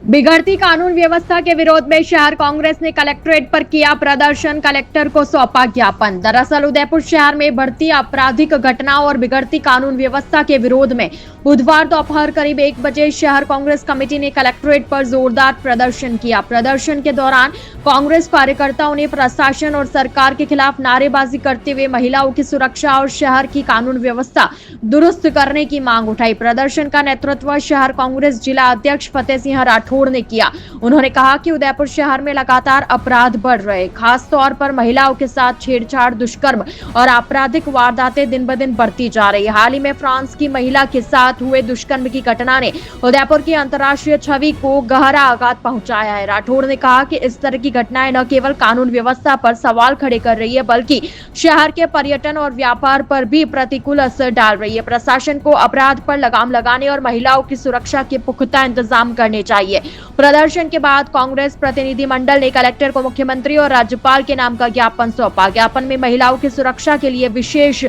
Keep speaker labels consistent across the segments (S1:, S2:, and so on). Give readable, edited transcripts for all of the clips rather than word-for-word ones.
S1: बिगड़ती कानून व्यवस्था के विरोध में शहर कांग्रेस ने कलेक्ट्रेट पर किया प्रदर्शन, कलेक्टर को सौंपा ज्ञापन। दरअसल उदयपुर शहर में बढ़ती आपराधिक घटनाओं और बिगड़ती कानून व्यवस्था के विरोध में बुधवार दोपहर करीब 1 बजे शहर कांग्रेस कमेटी ने कलेक्ट्रेट पर जोरदार प्रदर्शन किया। प्रदर्शन के दौरान कांग्रेस कार्यकर्ताओं ने प्रशासन और सरकार के खिलाफ नारेबाजी करते हुए महिलाओं की सुरक्षा और शहर की कानून व्यवस्था दुरुस्त करने की मांग उठाई। प्रदर्शन का नेतृत्व शहर कांग्रेस जिला अध्यक्ष फतेह सिंह राठौड़ ने किया। उन्होंने कहा कि उदयपुर शहर में लगातार अपराध बढ़ रहे, खास तौर पर महिलाओं के साथ छेड़छाड़, दुष्कर्म और आपराधिक वारदातें दिन ब दिन बढ़ती जा रही। हाल ही में फ्रांस की महिला के साथ हुए दुष्कर्म की घटना ने उदयपुर की अंतर्राष्ट्रीय छवि को गहरा आघात पहुंचाया है। राठौड़ ने कहा कि इस तरह की घटनाएं न केवल कानून व्यवस्था पर सवाल खड़े कर रही है, बल्कि शहर के पर्यटन और व्यापार पर भी प्रतिकूल असर डाल रही है। प्रशासन को अपराध पर लगाम लगाने और महिलाओं की सुरक्षा के पुख्ता इंतजाम करने चाहिए। प्रदर्शन के बाद कांग्रेस प्रतिनिधिमंडल ने कलेक्टर को मुख्यमंत्री और राज्यपाल के नाम का ज्ञापन सौंपा। ज्ञापन में महिलाओं की सुरक्षा के लिए विशेष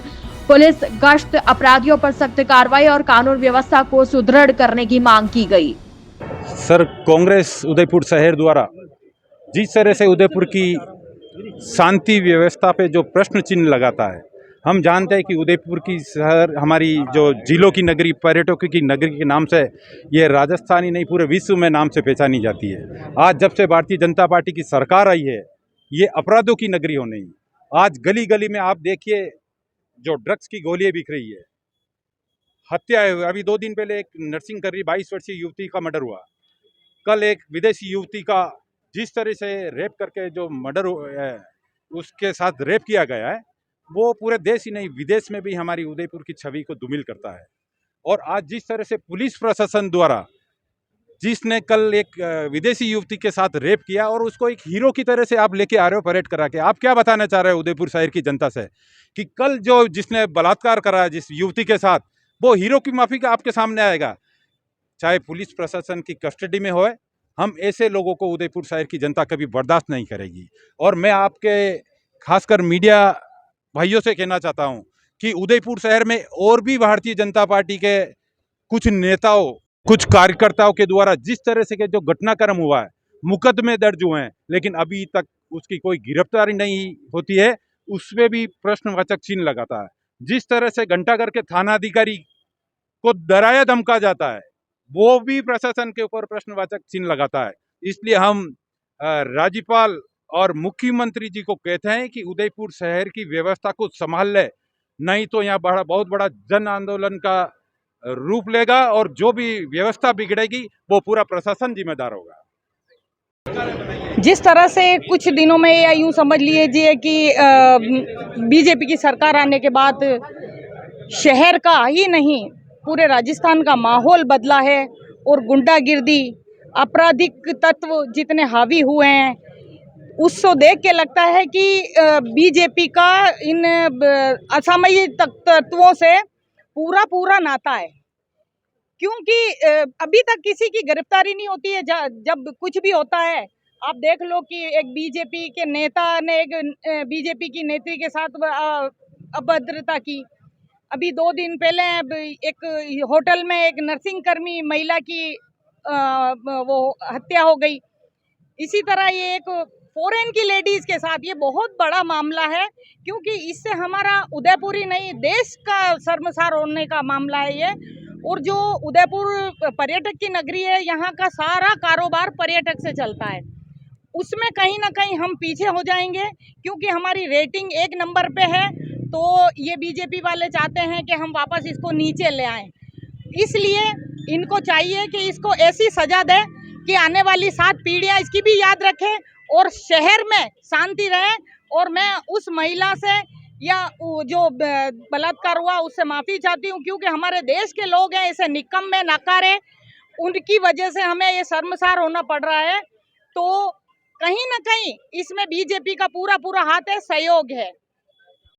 S1: पुलिस गश्त, अपराधियों पर सख्त कार्रवाई और कानून व्यवस्था को सुदृढ़ करने की मांग की गई।
S2: सर, कांग्रेस उदयपुर शहर द्वारा जिस तरह से उदयपुर की शांति व्यवस्था पे जो प्रश्न चिन्ह लगाता है, हम जानते हैं कि उदयपुर की शहर हमारी जो जिलों की नगरी, पर्यटकों की नगरी के नाम से ये राजस्थानी नहीं पूरे विश्व में नाम से पहचानी जाती है। आज जब से भारतीय जनता पार्टी की सरकार आई है, ये अपराधों की नगरी होने ही। आज गली गली में आप देखिए जो ड्रग्स की गोलियां बिक रही है, हत्याएं हुई। अभी 2 दिन पहले एक नर्सिंग कर रही 22 वर्षीय युवती का मर्डर हुआ। कल एक विदेशी युवती का जिस तरह से रेप करके जो मर्डर उसके साथ रेप किया गया है, वो पूरे देश ही नहीं विदेश में भी हमारी उदयपुर की छवि को धूमिल करता है। और आज जिस तरह से पुलिस प्रशासन द्वारा जिसने कल एक विदेशी युवती के साथ रेप किया और उसको एक हीरो की तरह से आप लेके आ रहे हो परेड करा के, आप क्या बताना चाह रहे हो उदयपुर शहर की जनता से कि कल जो जिसने बलात्कार करा जिस युवती के साथ, वो हीरो की माफी का आपके सामने आएगा, चाहे पुलिस प्रशासन की कस्टडी में होए। हम ऐसे लोगों को उदयपुर शहर की जनता कभी बर्दाश्त नहीं करेगी। और मैं आपके खासकर मीडिया भाइयों से कहना चाहता हूं कि उदयपुर शहर में और भी भारतीय जनता पार्टी के कुछ नेताओं, कुछ कार्यकर्ताओं के द्वारा जिस तरह से के जो घटनाक्रम हुआ है, मुकदमे दर्ज हुए हैं, लेकिन अभी तक उसकी कोई गिरफ्तारी नहीं होती है, उसमें भी प्रश्नवाचक चिन्ह लगाता है। जिस तरह से घंटाघर के थानाधिकारी को डराया धमका जाता है, वो भी प्रशासन के ऊपर प्रश्नवाचक चिन्ह लगाता है। इसलिए हम राज्यपाल और मुख्यमंत्री जी को कहते हैं कि उदयपुर शहर की व्यवस्था को संभाल ले, नहीं तो यहाँ बहुत बड़ा जन आंदोलन का रूप लेगा और जो भी व्यवस्था बिगड़ेगी वो पूरा प्रशासन जिम्मेदार होगा।
S3: जिस तरह से कुछ दिनों में या यूं समझ लीजिए कि बीजेपी की सरकार आने के बाद शहर का ही नहीं पूरे राजस्थान का माहौल बदला है और गुंडागिर्दी, आपराधिक तत्व जितने हावी हुए हैं, उसको देख के लगता है कि बीजेपी का इन असामाजिक तत्वों से पूरा नाता है। क्योंकि अभी तक किसी की गिरफ्तारी नहीं होती है। जब कुछ भी होता है, आप देख लो कि एक बीजेपी के नेता ने एक बीजेपी की नेत्री के साथ अभद्रता की। अभी 2 दिन पहले एक होटल में एक नर्सिंग कर्मी महिला की वो हत्या हो गई। इसी तरह ये एक फॉरेन की लेडीज के साथ ये बहुत बड़ा मामला है, क्योंकि इससे हमारा उदयपुर ही नहीं देश का शर्मसार होने का मामला है ये। और जो उदयपुर पर्यटक की नगरी है, यहाँ का सारा कारोबार पर्यटक से चलता है, उसमें कहीं ना कहीं हम पीछे हो जाएंगे, क्योंकि हमारी रेटिंग 1 नंबर पे है। तो ये बीजेपी वाले चाहते हैं कि हम वापस इसको नीचे ले आएं। इसलिए इनको चाहिए कि इसको ऐसी सजा दे कि आने वाली 7 पीढ़ियां इसकी भी याद रखें और शहर में शांति रहे। और मैं उस महिला से या जो बलात्कार हुआ उससे माफ़ी चाहती हूँ, क्योंकि हमारे देश के लोग हैं इसे निकम्मे नकारे, उनकी वजह से हमें ये शर्मसार होना पड़ रहा है। तो कहीं ना कहीं इसमें बीजेपी का पूरा हाथ है, सहयोग है।